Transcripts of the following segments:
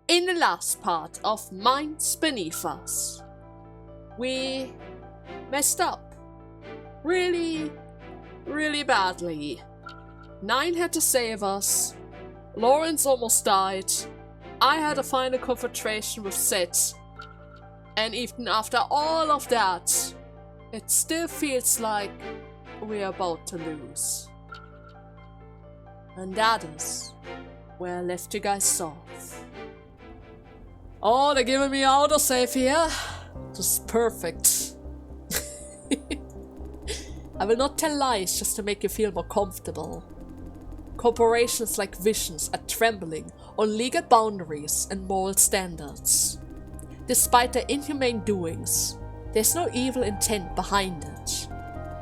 In the last part of Minds Beneath Us, we messed up. Really, really badly. 9 had to save us. Lawrence almost died. I had a final confrontation with Sid. And even after all of that, it still feels like we're about to lose. And that is where I left you guys off. Oh, they're giving me autosave here. Just perfect. I will not tell lies just to make you feel more comfortable. Corporations like Visions are trembling on legal boundaries and moral standards. Despite their inhumane doings, there's no evil intent behind it.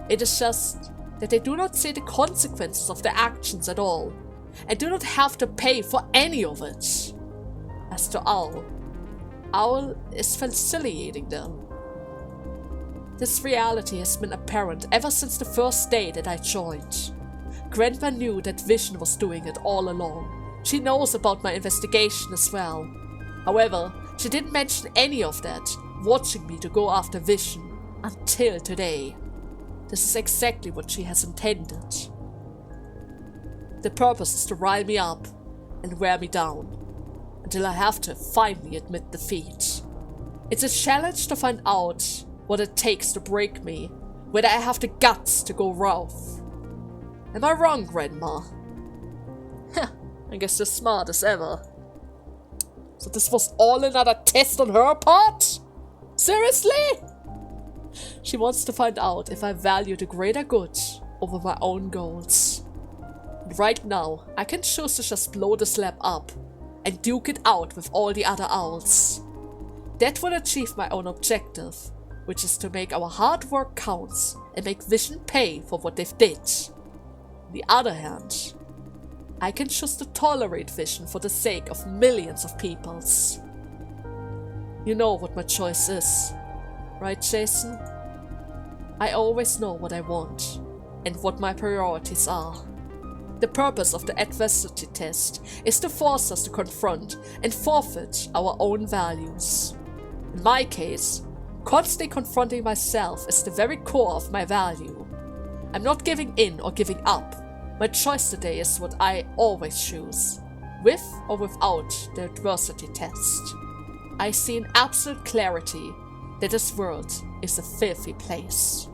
It is just that they do not see the consequences of their actions at all, and do not have to pay for any of it. As to Owl is facilitating them. This reality has been apparent ever since the first day that I joined. Grandma knew that Vision was doing it all along. She knows about my investigation as well. However, she didn't mention any of that, watching me to go after Vision, until today. This is exactly what she has intended. The purpose is to rile me up and wear me down, until I have to finally admit defeat. It's a challenge to find out what it takes to break me, whether I have the guts to go rough. Am I wrong, Grandma? Heh, I guess you're smart as ever. So this was all another test on her part? Seriously? She wants to find out if I value the greater good over my own goals. And right now, I can choose to just blow the slab up and duke it out with all the other owls. That would achieve my own objective, which is to make our hard work counts and make Vision pay for what they've did. On the other hand, I can choose to tolerate Vision for the sake of millions of peoples. You know what my choice is, right, Jason? I always know what I want and what my priorities are. The purpose of the adversity test is to force us to confront and forfeit our own values. In my case, constantly confronting myself is the very core of my value. I'm not giving in or giving up. My choice today is what I always choose, with or without the adversity test. I see in absolute clarity that this world is a filthy place.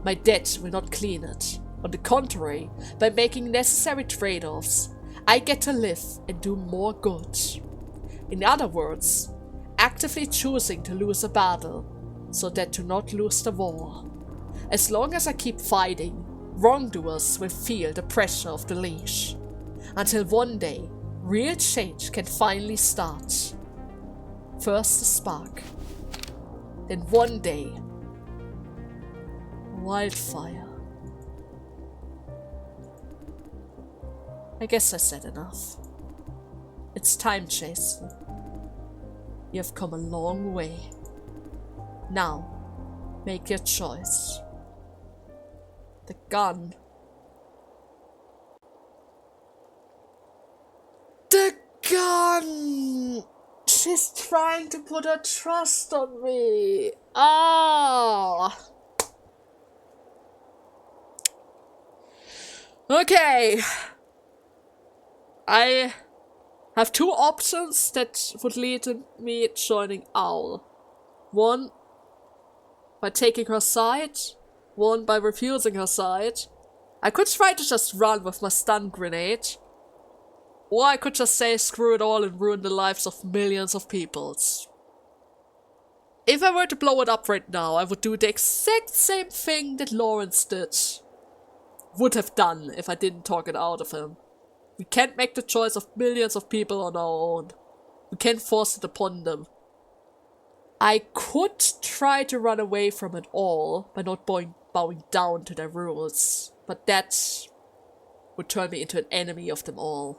My debt will not clean it. On the contrary, by making necessary trade-offs, I get to live and do more good. In other words, actively choosing to lose a battle, so that to not lose the war. As long as I keep fighting, wrongdoers will feel the pressure of the leash. Until one day, real change can finally start. First the spark. Then one day, wildfire. I guess I said enough. It's time, Jason. You have come a long way. Now, make your choice. The gun. The gun! She's trying to put her trust on me. Ah! Okay. I have two options that would lead to me joining Owl. One, by taking her side. One, by refusing her side. I could try to just run with my stun grenade. Or I could just say screw it all and ruin the lives of millions of peoples. If I were to blow it up right now, I would do the exact same thing that Lawrence did. Would have done if I didn't talk it out of him. We can't make the choice of millions of people on our own. We can't force it upon them. I could try to run away from it all by not bowing down to their rules, but that would turn me into an enemy of them all.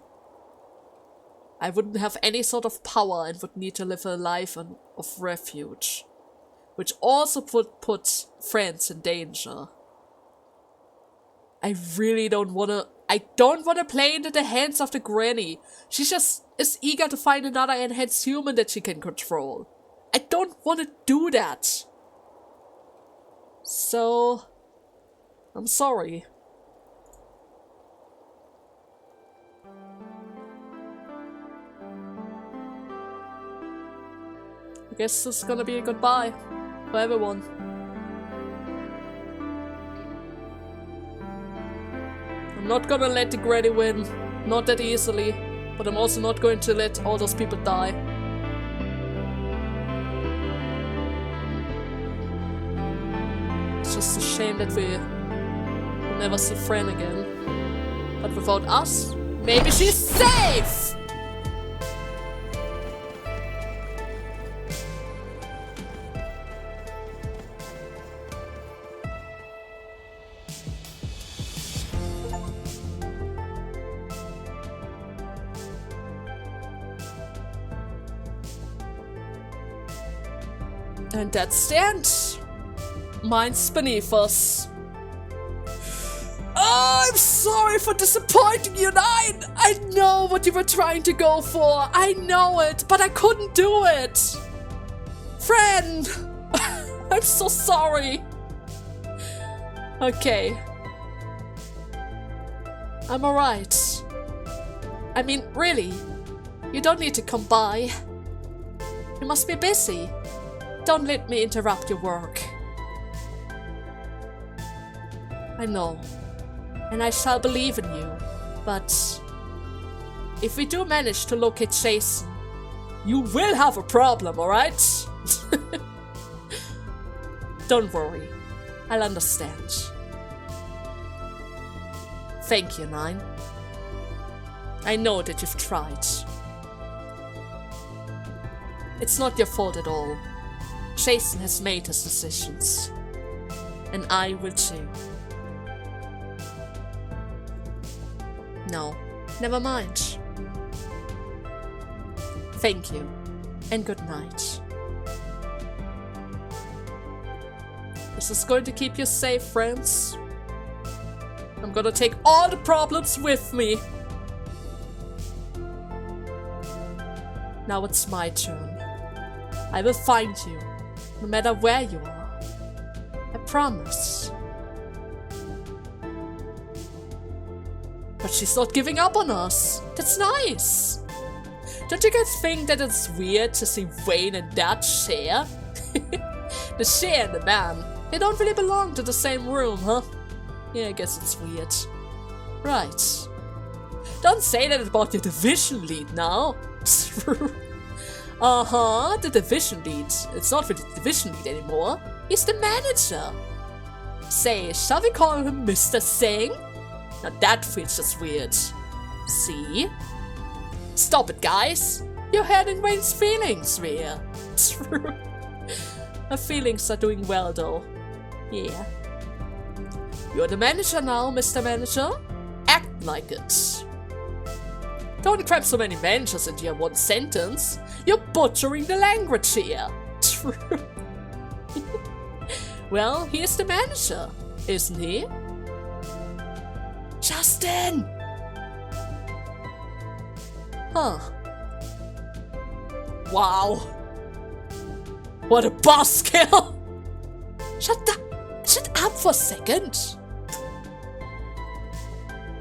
I wouldn't have any sort of power and would need to live a life of refuge, which also would put friends in danger. I really don't want to I don't want to play into the hands of the granny. She just is eager to find another enhanced human that she can control. I don't want to do that. So, I'm sorry. I guess this is gonna be a goodbye for everyone. I'm not gonna let the granny win, not that easily, but I'm also not going to let all those people die. It's just a shame that we will never see Fran again. But without us, maybe she's safe! And that's the end. Mine's beneath us. Oh, I'm sorry for disappointing you, Nine. I know what you were trying to go for. I know it, but I couldn't do it. Friend, I'm so sorry. Okay. I'm alright. I mean, really, you don't need to come by. You must be busy. Don't let me interrupt your work. I know, and I shall believe in you, but if we do manage to locate Jason, you will have a problem, alright? Don't worry, I'll understand. Thank you, Nine. I know that you've tried. It's not your fault at all. Jason has made his decisions. And I will too. No, never mind. Thank you, and good night. Is this going to keep you safe, friends? I'm gonna take all the problems with me. Now it's my turn. I will find you, no matter where you are. I promise. But she's not giving up on us. That's nice. Don't you guys think that it's weird to see Wayne in that chair? The chair and the man, they don't really belong to the same room, huh? Yeah, I guess it's weird. Right. Don't say that about your division lead now. Uh-huh, the division lead. It's not really the division lead anymore. He's the manager. Say, shall we call him Mr. Singh? Now that feels just weird. See? Stop it, guys. You're hurting Wayne's feelings, Rhea. Her feelings are doing well, though. Yeah. You're the manager now, Mr. Manager. Act like it. Don't cram so many managers into your one sentence. You're butchering the language here. Well, he is the manager, isn't he? Justin! Huh. Wow. What a buzzkill! Shut up for a second.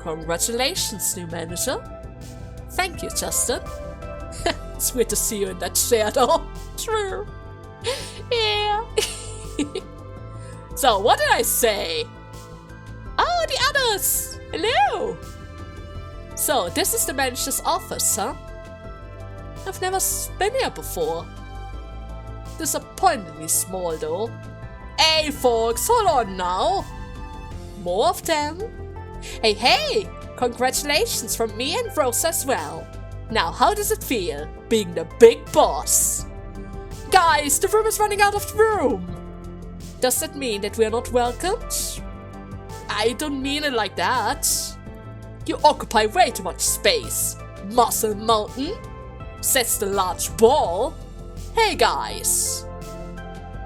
Congratulations, new manager. Thank you, Justin. It's weird to see you in that chair, though. True. Yeah. So, what did I say? Oh, the others! Hello! So, this is the manager's office, huh? I've never been here before. Disappointingly small, though. Hey, folks, hold on now. More of them. Hey! Congratulations from me and Rose as well. Now, how does it feel, being the big boss? Guys, the room is running out of room. Does that mean that we are not welcomed? I don't mean it like that. You occupy way too much space. Muscle Mountain, says the large ball. Hey, guys.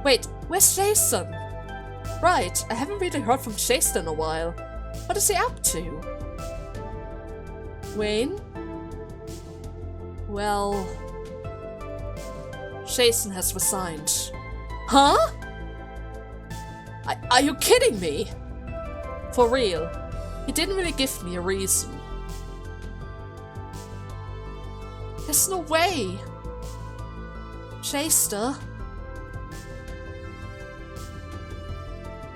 Wait, where's Jason? Right, I haven't really heard from Jason in a while. What is he up to? Wayne? Well... Jason has resigned. Huh? Are you kidding me? For real. He didn't really give me a reason. There's no way. Chester?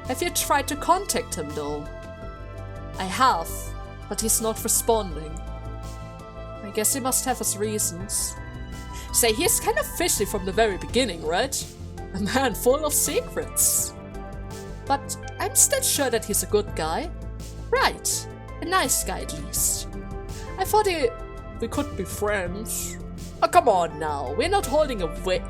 Have you tried to contact him though? I have, but he's not responding. I guess he must have his reasons. Say, he's kind of fishy from the very beginning, right? A man full of secrets. But I'm still sure that he's a good guy. Right, a nice guy at least. I thought we could be friends. Oh, come on now, we're not holding a wake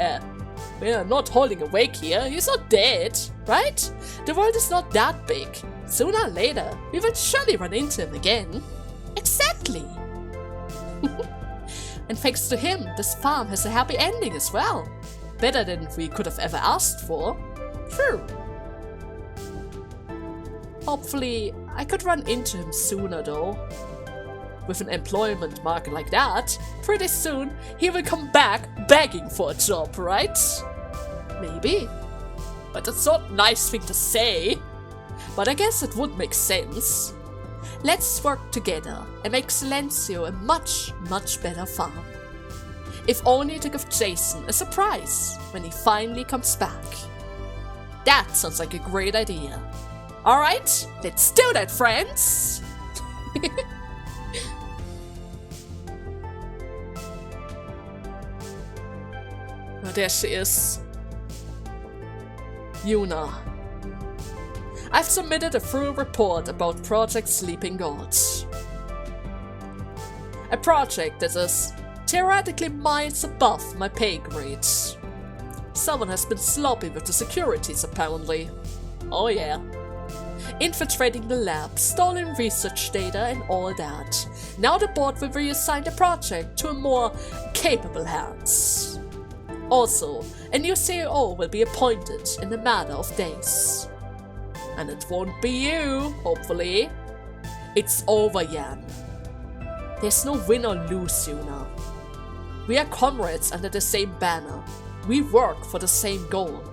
here. He's not dead, right? The world is not that big. Sooner or later, we will surely run into him again. Exactly. And thanks to him, this farm has a happy ending as well. Better than we could have ever asked for. True. Hopefully, I could run into him sooner though. With an employment market like that, pretty soon he will come back begging for a job, right? Maybe. But that's not a nice thing to say. But I guess it would make sense. Let's work together and make Silencio a much, much better farm. If only to give Jason a surprise when he finally comes back. That sounds like a great idea. Alright, let's do that, friends! Oh, there she is. Yuna. I've submitted a full report about Project Sleeping Gods. A project that is theoretically miles above my pay grade. Someone has been sloppy with the securities apparently. Oh yeah. Infiltrating the lab, stolen research data and all that. Now the board will reassign the project to a more capable hands. Also, a new CEO will be appointed in a matter of days. And it won't be you, hopefully. It's over, Yan. There's no win or lose, Yuna. We are comrades under the same banner. We work for the same goal.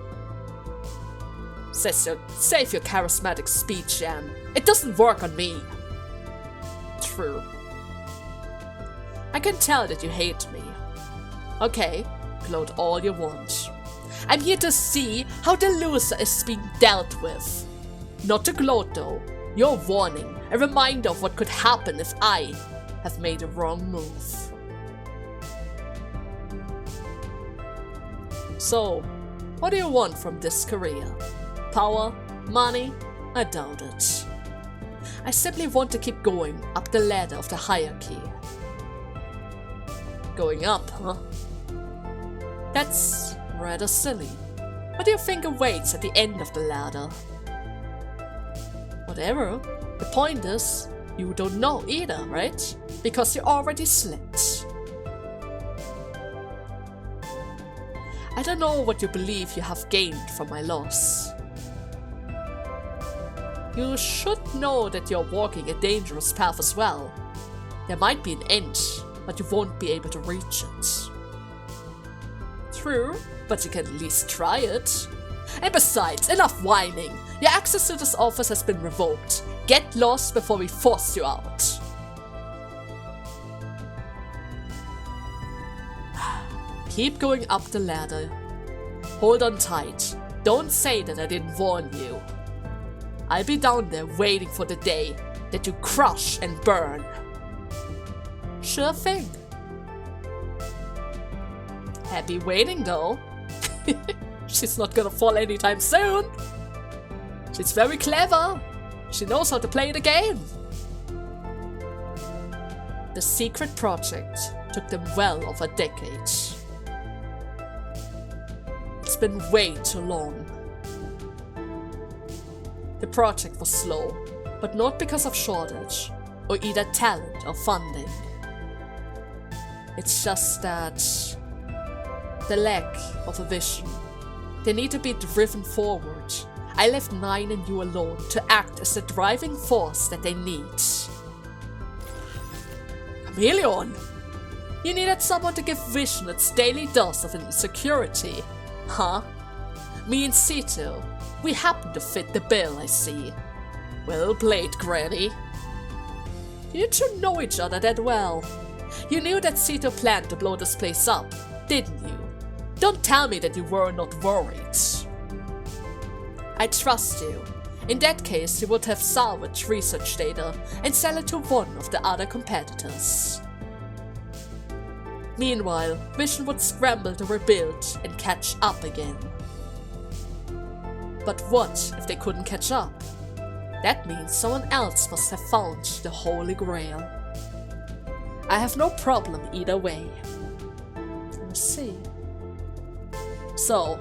Save your charismatic speech, Yan. It doesn't work on me. True. I can tell that you hate me. Okay, gloat all you want. I'm here to see how the loser is being dealt with. Not to gloat though. Your warning, a reminder of what could happen if I have made a wrong move. So, what do you want from this career? Power? Money? I doubt it. I simply want to keep going up the ladder of the hierarchy. Going up, huh? That's rather silly. What do you think awaits at the end of the ladder? Whatever. The point is, you don't know either, right? Because you already slept. I don't know what you believe you have gained from my loss. You should know that you're walking a dangerous path as well. There might be an end, but you won't be able to reach it. True, but you can at least try it. And besides, enough whining. Your access to this office has been revoked. Get lost before we force you out. Keep going up the ladder. Hold on tight. Don't say that I didn't warn you. I'll be down there waiting for the day that you crush and burn. Sure thing. Happy waiting though. She's not gonna fall anytime soon. She's very clever. She knows how to play the game. The secret project took them well over a decade. It's been way too long. The project was slow, but not because of shortage, or either talent or funding. It's just that the lack of a vision. They need to be driven forward. I left 9 and you alone to act as the driving force that they need. Chameleon! You needed someone to give Vision its daily dose of insecurity. Huh? Me and Sito, we happen to fit the bill, I see. Well played, Granny. You two know each other that well. You knew that Sito planned to blow this place up, didn't you? Don't tell me that you were not worried. I trust you. In that case, you would have salvaged research data and sell it to one of the other competitors. Meanwhile, Vision would scramble to rebuild and catch up again. But what if they couldn't catch up? That means someone else must have found the Holy Grail. I have no problem either way. Let's see. So,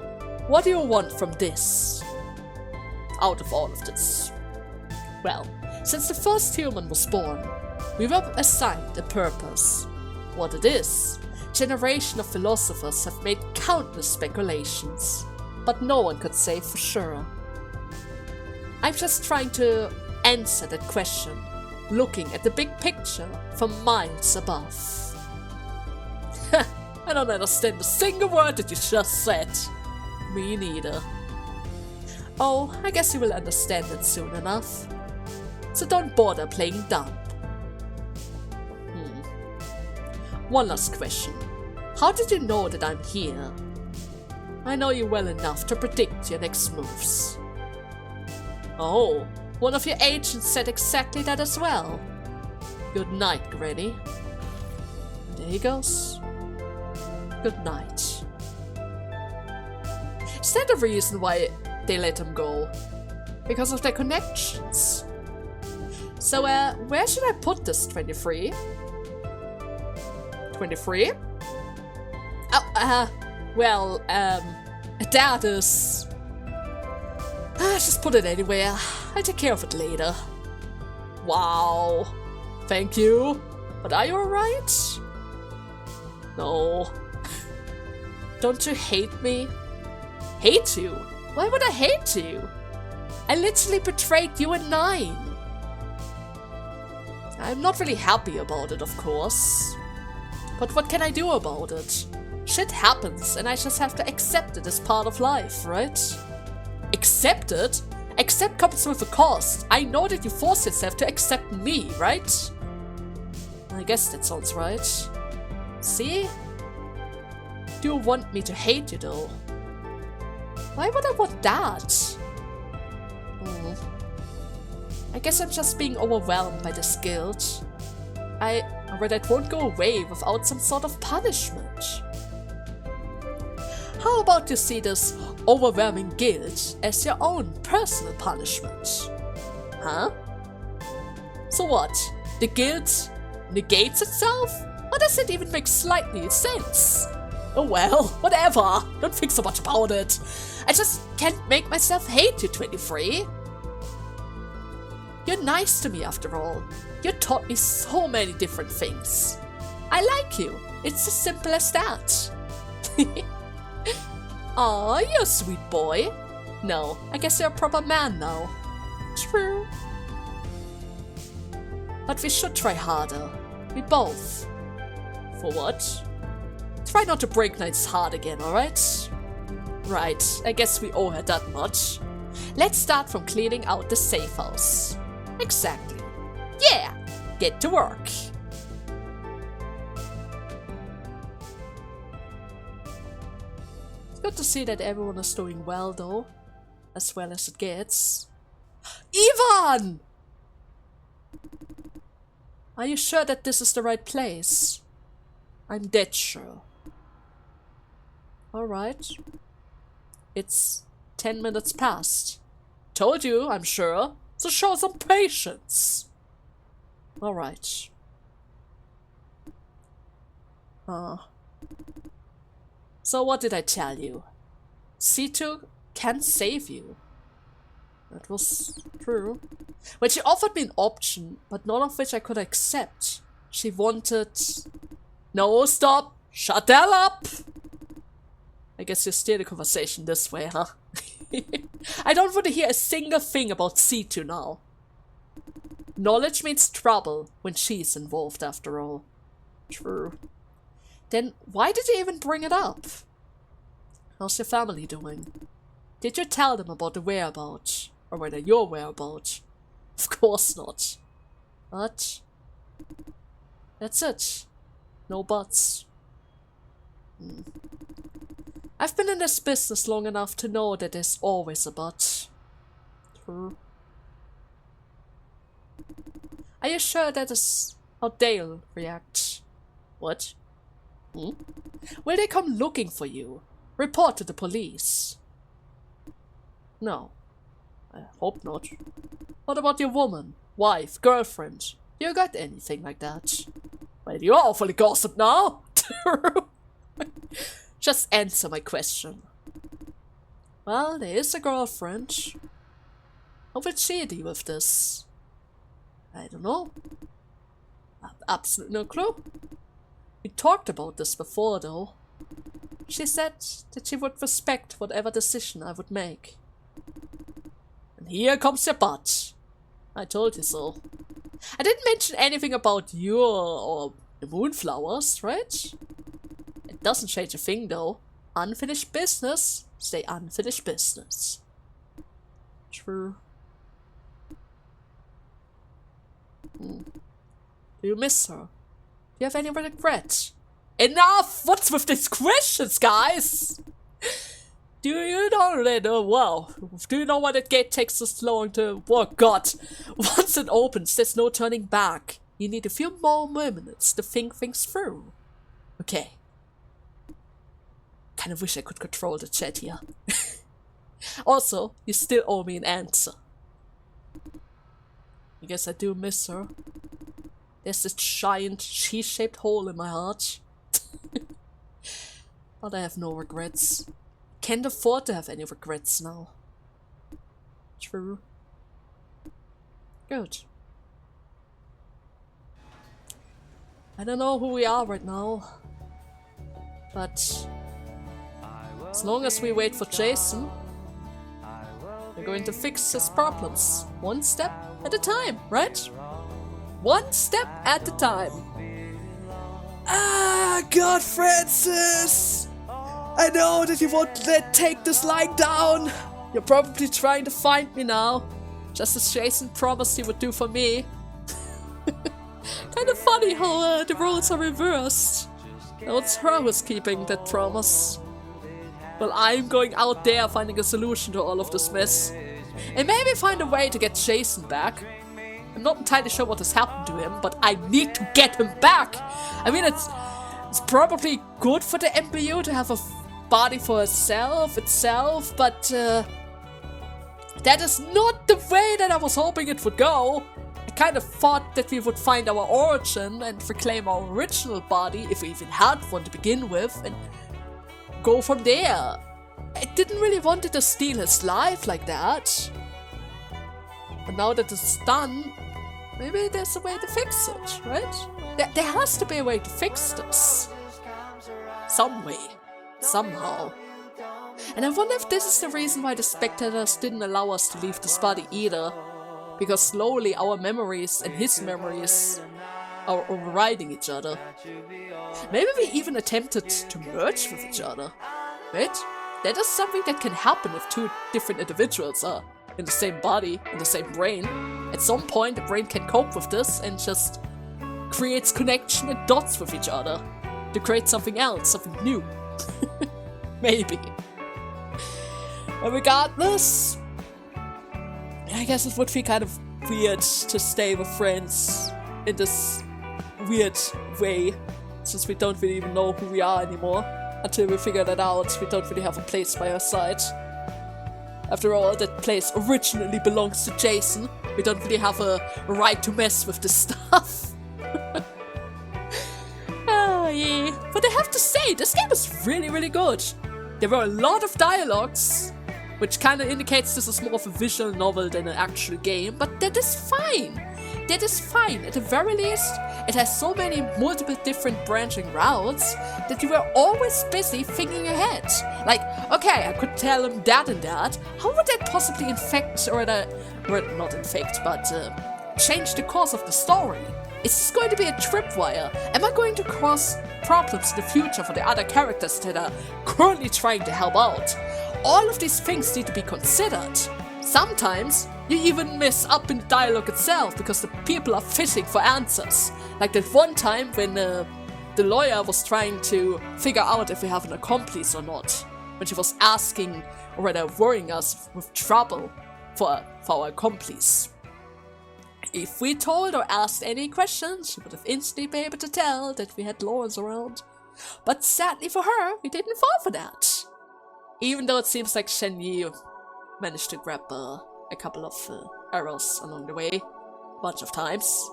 what do you want from this? Out of all of this? Well, since the first human was born, we were assigned a purpose. What it is, generations of philosophers have made countless speculations, but no one could say for sure. I'm just trying to answer that question, looking at the big picture from miles above. I don't understand a single word that you just said. Me neither. Oh, I guess you will understand it soon enough. So don't bother playing dumb. One last question. How did you know that I'm here? I know you well enough to predict your next moves. Oh, one of your agents said exactly that as well. Good night, Granny. There he goes. Good night. Is that the reason why they let him go? Because of their connections? So, where should I put this 23? 23? Oh, well, that is... just put it anywhere. I'll take care of it later. Wow. Thank you. But are you alright? No. Don't you hate me? Hate you? Why would I hate you? I literally betrayed you at 9. I'm not really happy about it, of course. But what can I do about it? Shit happens, and I just have to accept it as part of life, right? Accept it? Accept comes with a cost. I know that you force yourself to accept me, right? I guess that sounds right. See? Do you want me to hate you, though? Why would I want that? I guess I'm just being overwhelmed by this guilt. But it won't go away without some sort of punishment. How about you see this overwhelming guilt as your own personal punishment? Huh? So what? The guilt negates itself? Or does it even make slightly sense? Oh well, whatever. Don't think so much about it. I just can't make myself hate you, 23. You're nice to me after all. You taught me so many different things. I like you. It's as simple as that. Aw, you're a sweet boy. No, I guess you're a proper man now. True. But we should try harder. We both. For what? Try not to break Knight's heart again, alright? Right, I guess we owe her that much. Let's start from cleaning out the safe house. Exactly. Yeah! Get to work! It's good to see that everyone is doing well, though. As well as it gets. Ivan! Are you sure that this is the right place? I'm dead sure. Alright. It's 10 minutes past. Told you, I'm sure. So show some patience. Alright. So what did I tell you? C2 can save you. That was true. When she offered me an option, but none of which I could accept. She wanted... No, stop! Shut the hell up! I guess you steer the conversation this way, huh? I don't want to hear a single thing about C2 now. Knowledge means trouble when she's involved, after all. True. Then why did you even bring it up? How's your family doing? Did you tell them about the whereabouts? Or whether your whereabouts? Of course not. But that's it. No buts. I've been in this business long enough to know that there's always a but. True. Are you sure that is how they'll react? What? Will they come looking for you? Report to the police? No. I hope not. What about your woman, wife, girlfriend? You got anything like that? Well, you're awfully gossip now. Just answer my question. Well, there is a girlfriend. How will she deal with this? I don't know. I've absolutely no clue. We talked about this before, though. She said that she would respect whatever decision I would make. And here comes your butt. I told you so. I didn't mention anything about you or the moonflowers, right? It doesn't change a thing, though. Unfinished business, stay unfinished business. True. Do you miss her? Do you have any regrets? Enough! What's with these questions, guys? Do you know? Wow. Do you know why that gate takes so long to... Oh god. Once it opens, there's no turning back. You need a few more minutes to think things through. Okay. Kinda wish I could control the chat here. Also, you still owe me an answer. I guess I do miss her. There's this giant cheese-shaped hole in my heart. But I have no regrets. Can't afford to have any regrets now. True. Good. I don't know who we are right now. But as long as we wait for Jason, we're going to fix his problems. One step at a time, right? One step at a time. Ah, God, Francis! I know that you won't take this lying down. You're probably trying to find me now, just as Jason promised he would do for me. Kind of funny how the roles are reversed. Now it's her who's keeping that promise. Well, I'm going out there finding a solution to all of this mess. And maybe find a way to get Jason back. I'm not entirely sure what has happened to him, but I need to get him back! I mean, it's probably good for the MBU to have a body for itself, but that is not the way that I was hoping it would go. I kind of thought that we would find our origin and reclaim our original body, if we even had one to begin with, and go from there. I didn't really want it to steal his life like that. But now that it's done, maybe there's a way to fix it, right? There has to be a way to fix this. Some way. Somehow. And I wonder if this is the reason why the spectators didn't allow us to leave this body either. Because slowly our memories and his memories are overriding each other. Maybe we even attempted to merge with each other. Right? That is something that can happen if two different individuals are in the same body, in the same brain. At some point the brain can cope with this and just creates connection and dots with each other to create something else, something new. Maybe. But regardless, I guess it would be kind of weird to stay with friends in this weird way, since we don't really even know who we are anymore. Until we figure that out, we don't really have a place by our side. After all, that place originally belongs to Jason. We don't really have a right to mess with this stuff. Oh yeah. But I have to say, this game is really, really good. There were a lot of dialogues, which kind of indicates this is more of a visual novel than an actual game, but that is fine. That is fine. At the very least, it has so many multiple different branching routes that you were always busy thinking ahead. Like, okay, I could tell him that and that. How would that possibly infect, or not infect, but change the course of the story? Is this going to be a tripwire? Am I going to cause problems in the future for the other characters that are currently trying to help out? All of these things need to be considered. Sometimes you even mess up in the dialogue itself because the people are fishing for answers. Like that one time when the lawyer was trying to figure out if we have an accomplice or not. When she was asking, or rather worrying us with trouble for our accomplice. If we told or asked any questions, she would have instantly been able to tell that we had lawyers around. But sadly for her, we didn't fall for that. Even though it seems like Shen Yi managed to grab a couple of arrows along the way. A bunch of times.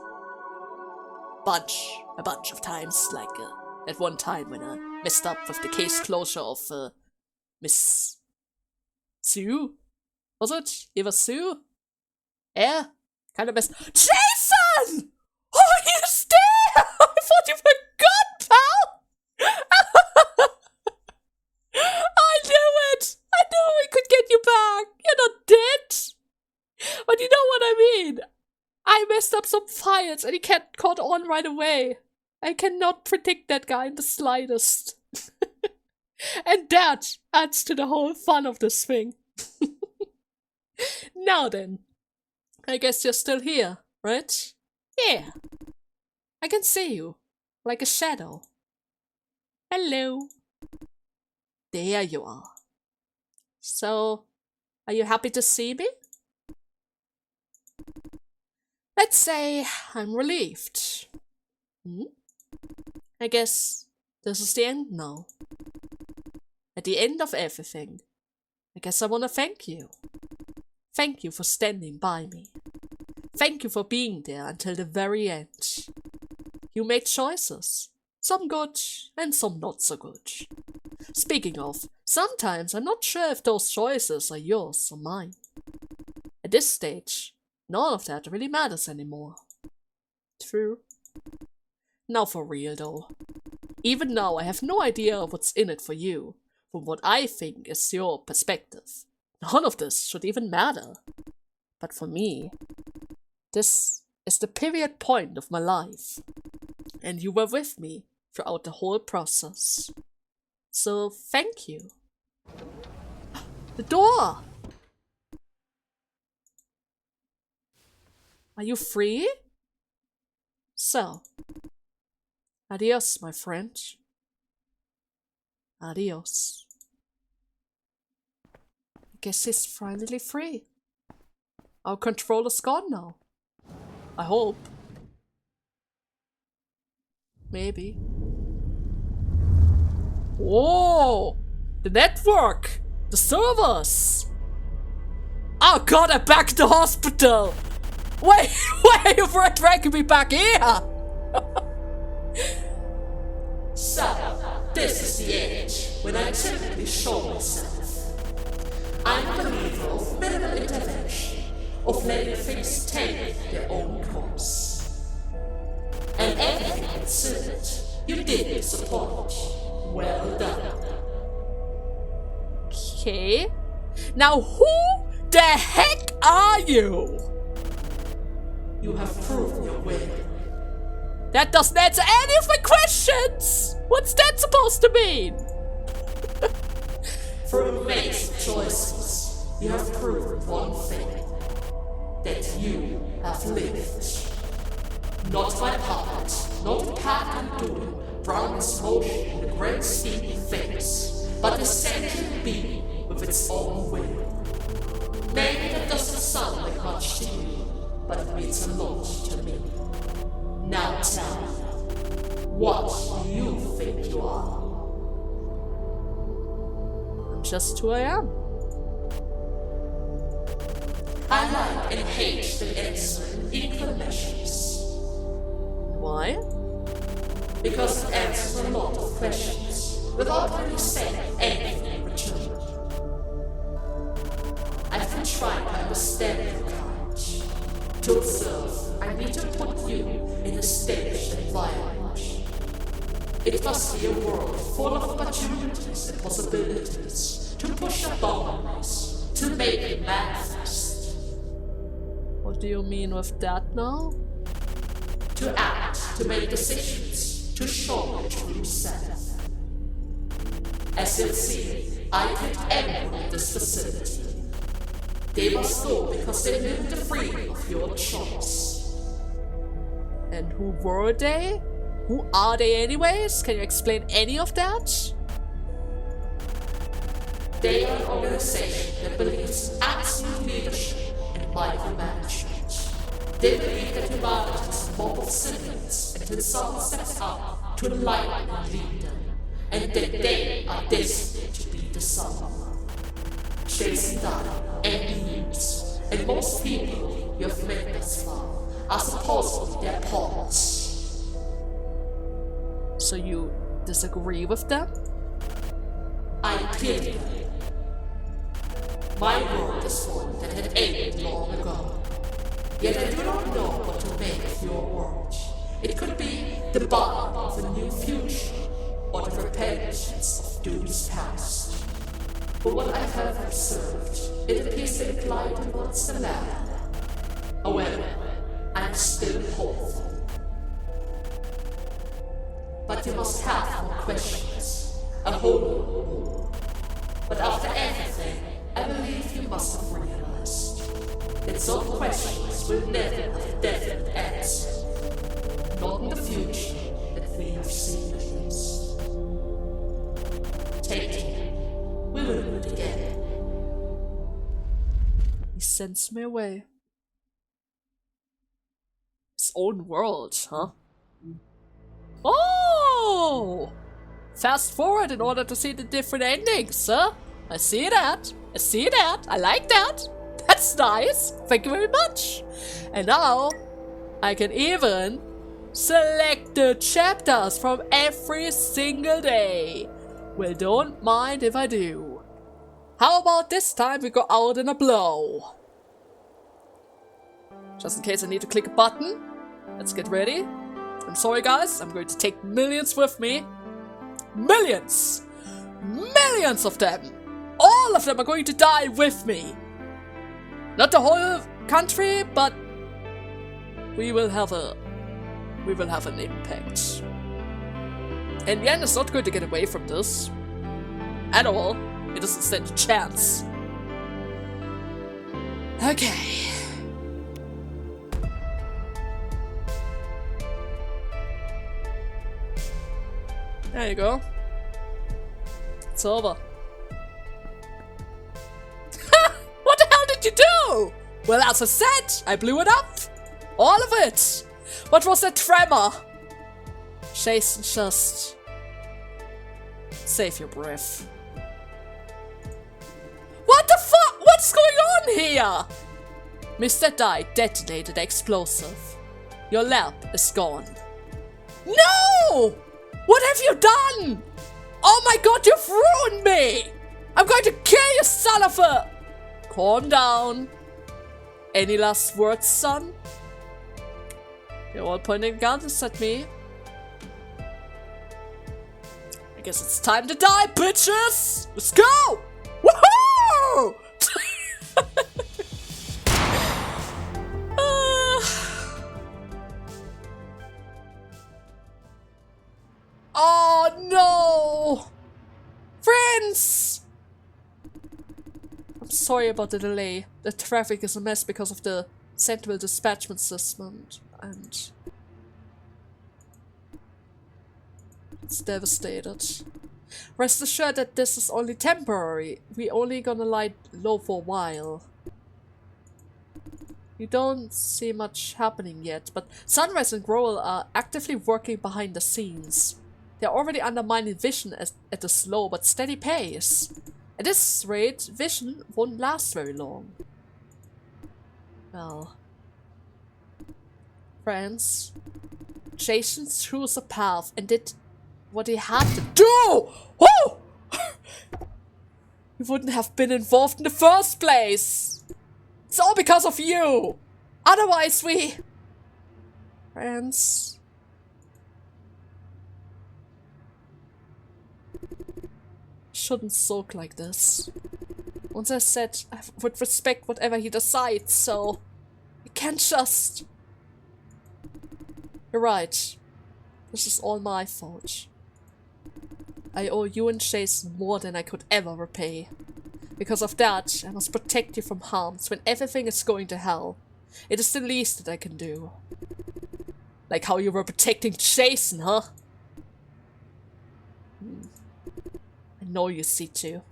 A bunch of times. Like at one time when I messed up with the case closure of Miss Sue? Was it? Eva Sue? Yeah. Kind of messed. Jason! Oh, he's there! I thought you were gone, pal! I knew it! I knew we could get you back! You're not dead! But you know what I mean? I messed up some files and he caught on right away. I cannot predict that guy in the slightest. And that adds to the whole fun of this thing. Now then. I guess you're still here, right? Yeah. I can see you. Like a shadow. Hello. There you are. So, are you happy to see me? Let's say I'm relieved. I guess this is the end now. At the end of everything, I guess I want to thank you. Thank you for standing by me. Thank you for being there until the very end. You made choices. Some good and some not so good. Speaking of, sometimes I'm not sure if those choices are yours or mine. At this stage, none of that really matters anymore. True. Now for real though. Even now I have no idea what's in it for you, from what I think is your perspective. None of this should even matter. But for me, this is the period point of my life. And you were with me throughout the whole process. So thank you. The door! Are you free? So, adios, my friend. Adios. Guess he's finally free. Our controller's gone now. I hope. Maybe. Whoa! The network! The servers! Oh god, I'm back at the hospital! Wait, you were dragging me back here! So, this is the age when I typically show myself. I'm a believer of minimal intervention, of letting things take their own course. And everything considered, you did support. Well done. Okay. Now who the heck are you? You have proven your will. That doesn't answer any of my questions! What's that supposed to mean? Through amazing choices, you have proven one thing. That you have lived. Not by part, not in pattern doing, Brown's motion in the grand scheme of things, but a sentient being with its own will. Maybe that doesn't sound like much to you, but it means a lot to me. Now tell me, what do you think you are? I'm just who I am. I like and hate the answer in equal measures. Why? Because it answers a lot of questions without really saying anything in return. I've been trying to understand your kind. To observe, I need to put you in a staged environment. It must be a world full of opportunities and possibilities to push your boundaries, to make it manifest. What do you mean with that now? to act, to make decisions, to show the true self. As you'll see, I picked everyone in this facility. They must go because they knew the freedom of your choice. And who were they? Who are they anyways? Can you explain any of that? They are an organization that believes in absolute leadership and micromanagement. They believe that humanity is mob of civilians until someone steps up to enlighten and lead them, and that they are destined to be the someone. Chasing down any youths, and most people you have met thus far are supposedly their pawns. So you disagree with them? I pity them. My world is one that had ended long ago. Yet I do not know what to make of your world. It could be the dawn of a new future, or the repentance of dooms past. But what I have observed, it appears to imply towards the land. However, I'm still hopeful. But you must have more questions, a whole lot more. But after everything, I believe you must have realized that some questions will never have a definite answer. Not in the future that we have seen at least. Take care. We will do it again. He sends me away. His own world, huh? Oh! Fast forward in order to see the different endings, huh? I see that. I see that. I like that. That's nice. Thank you very much. And now, I can even select the chapters from every single day. Well, don't mind if I do. How about this time we go out in a blow? Just in case I need to click a button. Let's get ready. I'm sorry guys, I'm going to take millions with me. Millions! Millions of them! All of them are going to die with me. Not the whole country, but we will have an impact. And Yen is not going to get away from this. At all. He doesn't stand a chance. Okay. There you go. It's over. What the hell did you do? Well, as I said, I blew it up. All of it. What was that tremor? Jason, just save your breath. What the fuck? What's going on here? Mr. Dye detonated the explosive. Your lab is gone. No! What have you done? Oh my god, you've ruined me! I'm going to kill you, son of a... Calm down. Any last words, son? You're all pointing guns at me. I guess it's time to die, bitches! Let's go! Woohoo! Oh no! Friends! I'm sorry about the delay. The traffic is a mess because of the central dispatchment system, and it's devastated. Rest assured that this is only temporary. We're only gonna lie low for a while. You don't see much happening yet, but Sunrise and Growl are actively working behind the scenes. They're already undermining Vision at a slow but steady pace. At this rate, Vision won't last very long. Well... Friends, Jason chose a path and did what he had to do! Woo! He wouldn't have been involved in the first place! It's all because of you! Otherwise we... Friends... Shouldn't sulk like this. Once I said I would respect whatever he decides, so... I can't just... You're right. This is all my fault. I owe you and Jason more than I could ever repay. Because of that, I must protect you from harms when everything is going to hell. It is the least that I can do. Like how you were protecting Jason, huh? I know you see too.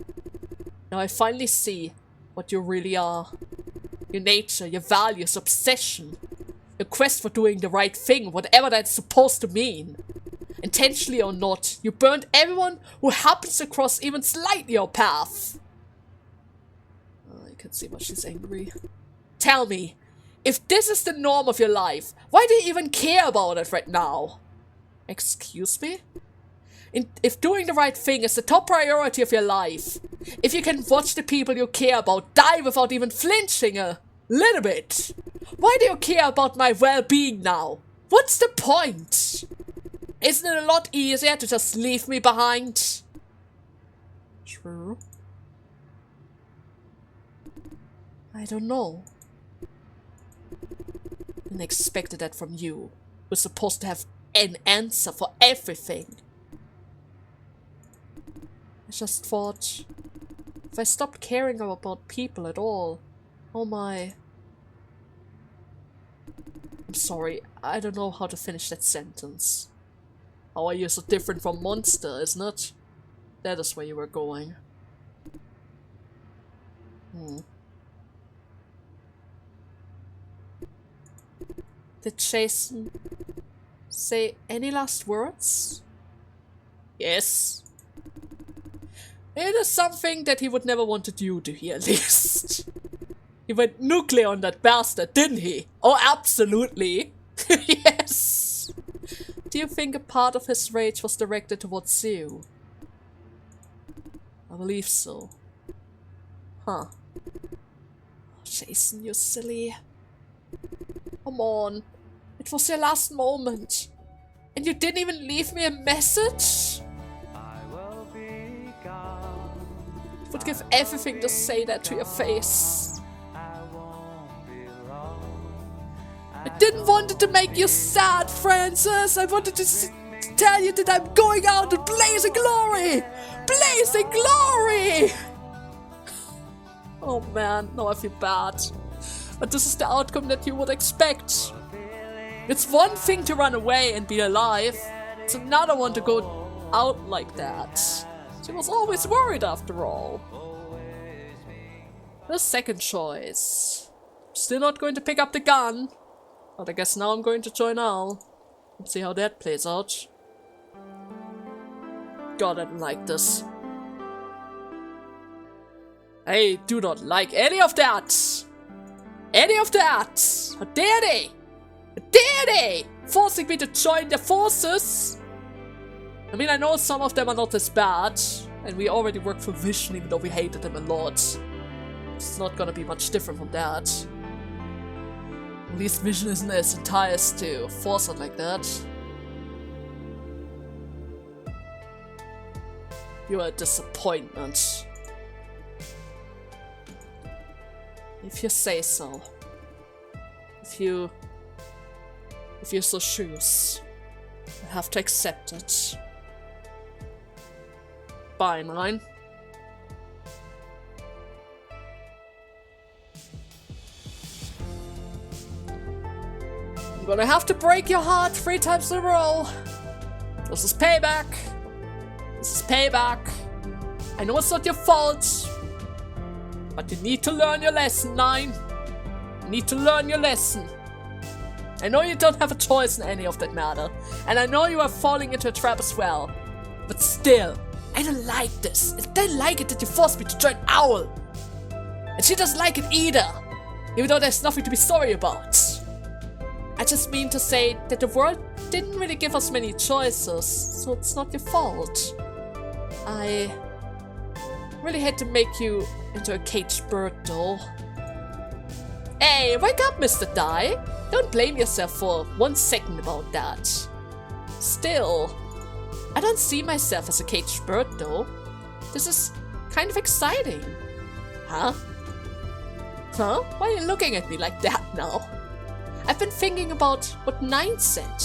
Now I finally see what you really are. Your nature, your values, obsession. Your quest for doing the right thing, whatever that's supposed to mean. Intentionally or not, you burned everyone who happens to cross even slightly your path. Oh, I can see why she's angry. Tell me, if this is the norm of your life, why do you even care about it right now? Excuse me? If doing the right thing is the top priority of your life, if you can watch the people you care about die without even flinching a little bit, why do you care about my well-being now? What's the point? Isn't it a lot easier to just leave me behind? True. I don't know. I expected that from you. We're supposed to have an answer for everything. I just thought, if I stopped caring about people at all, oh my... I'm sorry, I don't know how to finish that sentence. How are you so different from Monster, isn't it? That is where you were going. Did Jason say any last words? Yes. It is something that he would never wanted you to hear, at least. He went nuclear on that bastard, didn't he? Oh, absolutely. Yes. Do you think a part of his rage was directed towards you? I believe so. Huh. Jason, you're silly. Come on. It was your last moment. And you didn't even leave me a message? I would give everything to say that to your face. I didn't want it to make you sad, Francis. I wanted to tell you that I'm going out in blazing glory! Blazing glory! Oh man, now I feel bad. But this is the outcome that you would expect. It's one thing to run away and be alive. It's another one to go out like that. She was always worried after all. The second choice. Still not going to pick up the gun. But I guess now I'm going to join Al. Let's see how that plays out. God, I don't like this. I do not like any of that. Any of that. How dare they? How dare they? Forcing me to join their forces. I mean, I know some of them are not as bad. And we already work for Vision even though we hated them a lot. It's not gonna be much different from that. At least Vision isn't as enticed to force it like that. You're a disappointment. If you say so. If you so choose. I have to accept it. Bye, mine. I'm gonna have to break your heart 3 times in a row. This is payback. This is payback. I know it's not your fault. But you need to learn your lesson, 9. You need to learn your lesson. I know you don't have a choice in any of that matter. And I know you are falling into a trap as well. But still, I don't like this. I don't like it that you forced me to join Owl. And she doesn't like it either. Even though there's nothing to be sorry about. I just mean to say that the world didn't really give us many choices. So it's not your fault. I really had to make you into a caged bird though. Hey, wake up, Mr. Die. Don't blame yourself for 1 second about that. Still, I don't see myself as a caged bird though. This is kind of exciting. Huh? Huh? Why are you looking at me like that now? I've been thinking about what 9 said.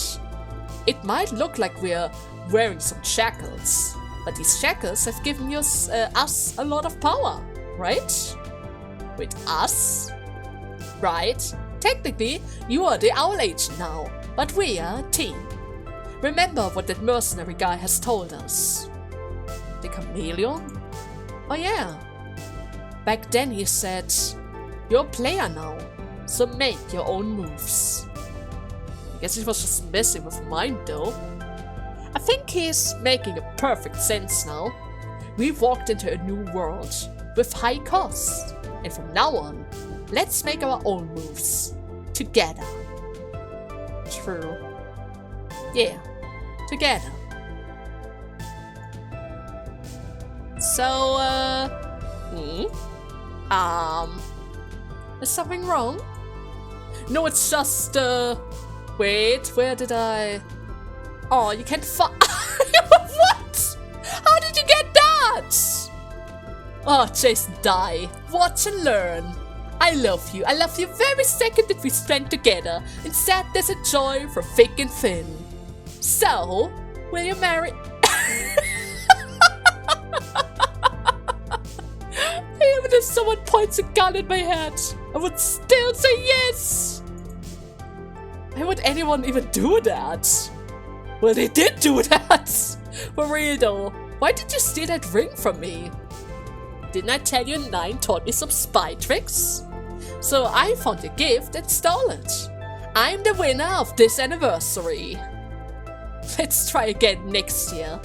It might look like we're wearing some shackles, but these shackles have given us a lot of power, right? With us? Right? Technically, you are the Owl Agent now, but we are a team. Remember what that mercenary guy has told us. The chameleon? Oh yeah. Back then he said, you're a player now, so make your own moves. I guess he was just messing with mine though. I think he's making a perfect sense now. We've walked into a new world with high costs, and from now on, let's make our own moves. Together. True. Yeah, together. So, is something wrong? No, it's just, wait, where did I... Oh, you can't What? How did you get that? Oh, Jason, die. Watch and learn. I love you. I love you very second that we spent together. And sadness and joy for thick and thin. So, will you marry... Even if someone points a gun at my head, I would still say yes! Why would anyone even do that? Well, they did do that! For real though, why did you steal that ring from me? Didn't I tell you 9 taught me some spy tricks? So I found your gift and stole it. I'm the winner of this anniversary. Let's try again next year.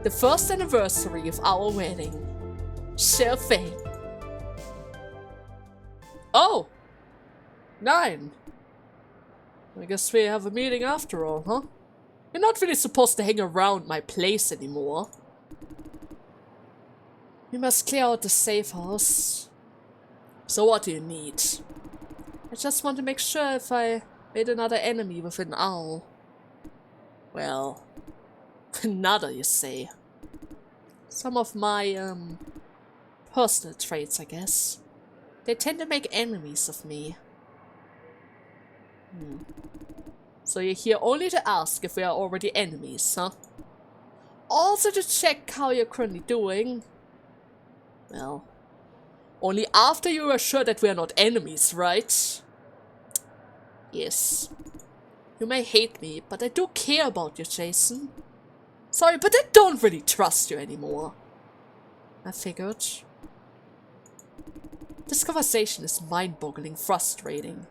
The first anniversary of our wedding. Sure thing. Oh! 9. I guess we have a meeting after all, huh? You're not really supposed to hang around my place anymore. We must clear out the safe house. So what do you need? I just want to make sure if I made another enemy with an owl. Well, another, you say. Some of my, personal traits, I guess. They tend to make enemies of me. So you're here only to ask if we are already enemies, huh? Also to check how you're currently doing. Well, only after you are sure that we are not enemies, right? Yes. You may hate me, but I do care about you, Jason. Sorry, but I don't really trust you anymore. I figured. This conversation is mind-boggling frustrating.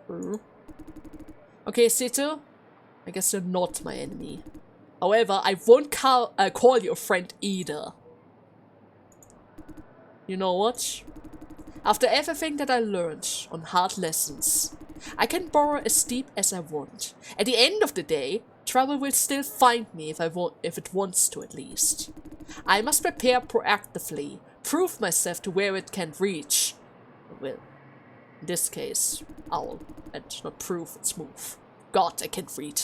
True. Okay, Sito. I guess you're not my enemy. However, I won't call you a friend either. You know what? After everything that I learned on hard lessons, I can borrow as deep as I want. At the end of the day, trouble will still find me if it wants to at least. I must prepare proactively, prove myself to where it can reach. Well, in this case, owl, and not prove its move. God, I can't read.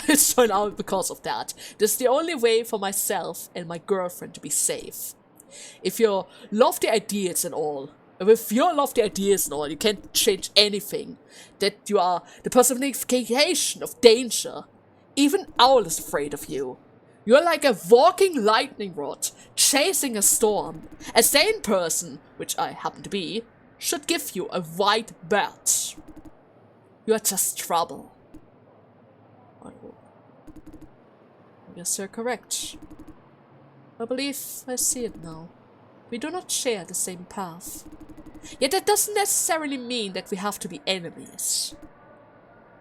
It's turned out because of that. This is the only way for myself and my girlfriend to be safe. If your lofty ideas and all, you can't change anything. That you are the personification of danger. Even Owl is afraid of you. You're like a walking lightning rod, chasing a storm. A sane person, which I happen to be, should give you a wide berth. You are just trouble. I guess you're correct. I believe I see it now. We do not share the same path. Yet that doesn't necessarily mean that we have to be enemies.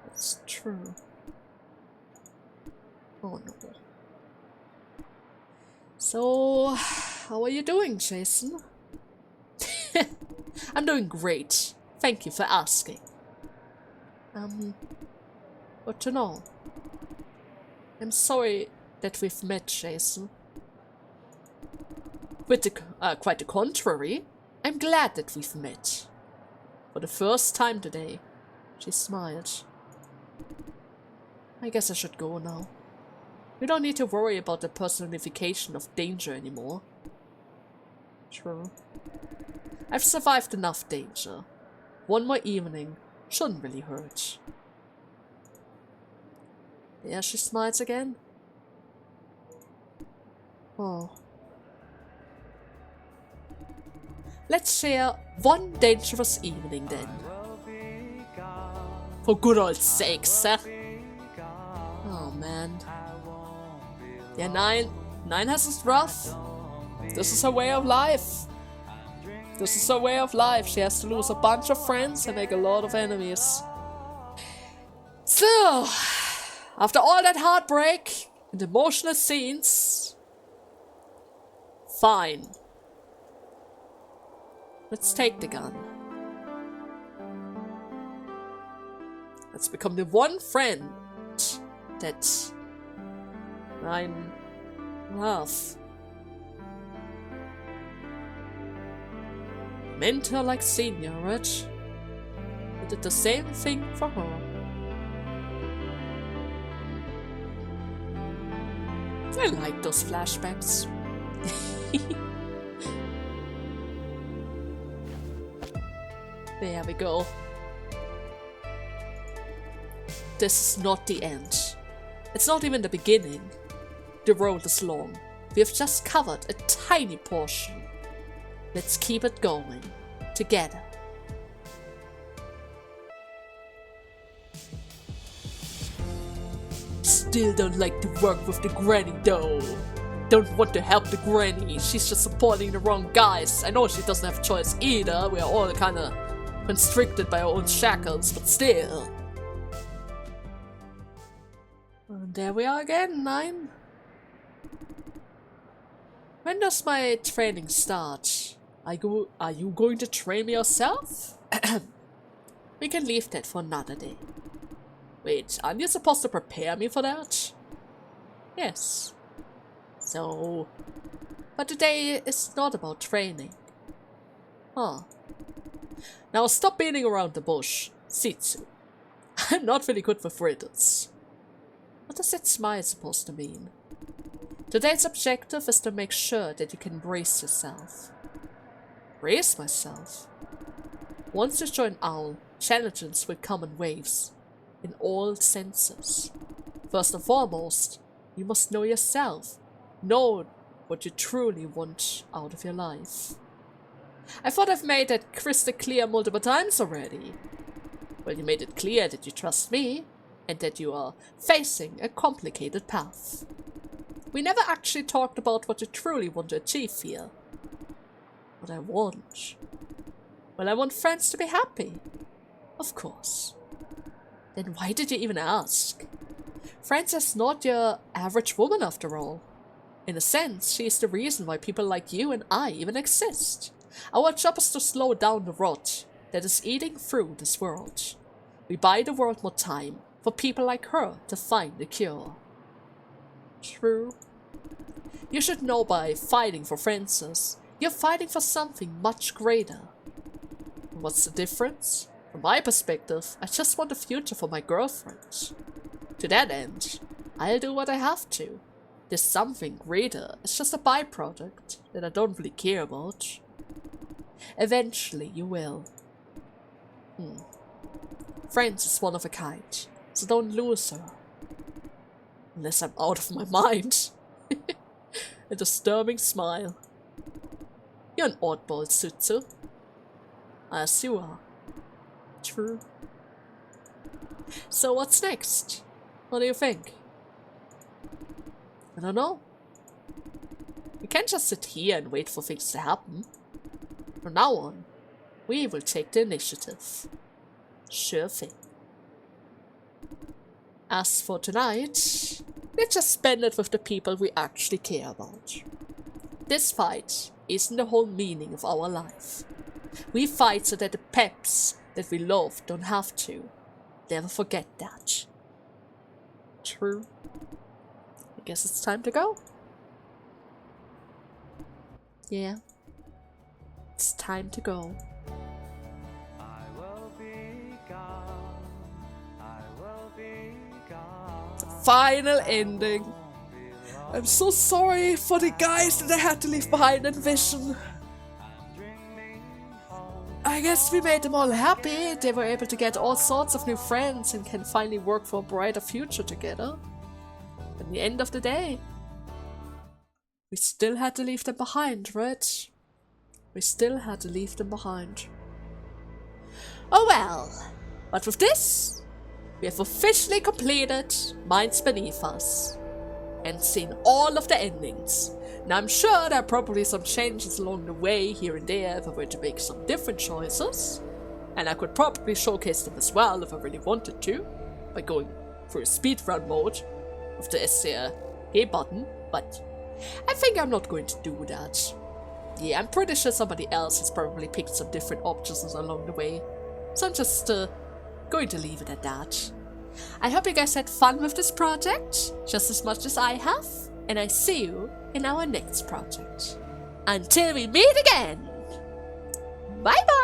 That's true. Oh no. So, how are you doing, Jason? I'm doing great. Thank you for asking. Good to know. I'm sorry that we've met, Jason. Quite the contrary. I'm glad that we've met. For the first time today. She smiled. I guess I should go now. We don't need to worry about the personification of danger anymore. True. I've survived enough danger. One more evening shouldn't really hurt. There she smiles again. Oh. Let's share one dangerous evening then. For good old sakes, eh? Oh man. Yeah, Nine has it rough. This is her way of life. This is her way of life. She has to lose a bunch of friends and make a lot of enemies. So, after all that heartbreak and emotional scenes, fine. Let's take the gun. Let's become the one friend that I'm love. Mentor like senior, right? I did the same thing for her. I like those flashbacks. There we go. This is not the end. It's not even the beginning. The road is long. We have just covered a tiny portion. Let's keep it going. Together. Still don't like to work with the granny though. Don't want to help the granny. She's just supporting the wrong guys. I know she doesn't have a choice either. We are all kinda constricted by our own shackles, but still. And there we are again, 9. When does my training start? Are you going to train me yourself? We can leave that for another day. Wait, aren't you supposed to prepare me for that? Yes. So... But today is not about training. Huh. Now stop beating around the bush, Sitsu. I'm not really good with riddles. What does that smile supposed to mean? Today's objective is to make sure that you can brace yourself. Brace myself? Once you join OWL, challenges will come in waves. In all senses. First and foremost, you must know yourself. Know what you truly want out of your life. I thought I've made that crystal clear multiple times already. Well, you made it clear that you trust me, and that you are facing a complicated path. We never actually talked about what you truly want to achieve here. What I want? Well, I want friends to be happy. Of course. Then why did you even ask? Frances is not your average woman after all. In a sense, she is the reason why people like you and I even exist. Our job is to slow down the rot that is eating through this world. We buy the world more time for people like her to find the cure. True. You should know by fighting for Frances, you're fighting for something much greater. And what's the difference? From my perspective, I just want a future for my girlfriend. To that end, I'll do what I have to. This something greater is just a byproduct that I don't really care about. Eventually you will. Frances is one of a kind, so don't lose her. Unless I'm out of my mind. A disturbing smile. You're an oddball, Sutsu. As you are. True. So what's next? What do you think? I don't know. We can't just sit here and wait for things to happen. From now on, we will take the initiative. Sure thing. As for tonight, let's just spend it with the people we actually care about. This fight isn't the whole meaning of our life. We fight so that the peps that we love don't have to. Never forget that. True. I guess it's time to go. Yeah. It's time to go. The final ending. I'm so sorry for the guys that I had to leave behind in Vision. I I guess we made them all happy. They were able to get all sorts of new friends and can finally work for a brighter future together. But at the end of the day, we still had to leave them behind, right? We still had to leave them behind. Oh well, but with this, we have officially completed Minds Beneath Us and seen all of the endings. Now I'm sure there are probably some changes along the way here and there if I were to make some different choices, and I could probably showcase them as well if I really wanted to, by going through a speedrun mode with the SCA button, but I think I'm not going to do that. Yeah, I'm pretty sure somebody else has probably picked some different options along the way, so I'm just going to leave it at that. I hope you guys had fun with this project, just as much as I have, and I see you in our next project. Until we meet again! Bye bye!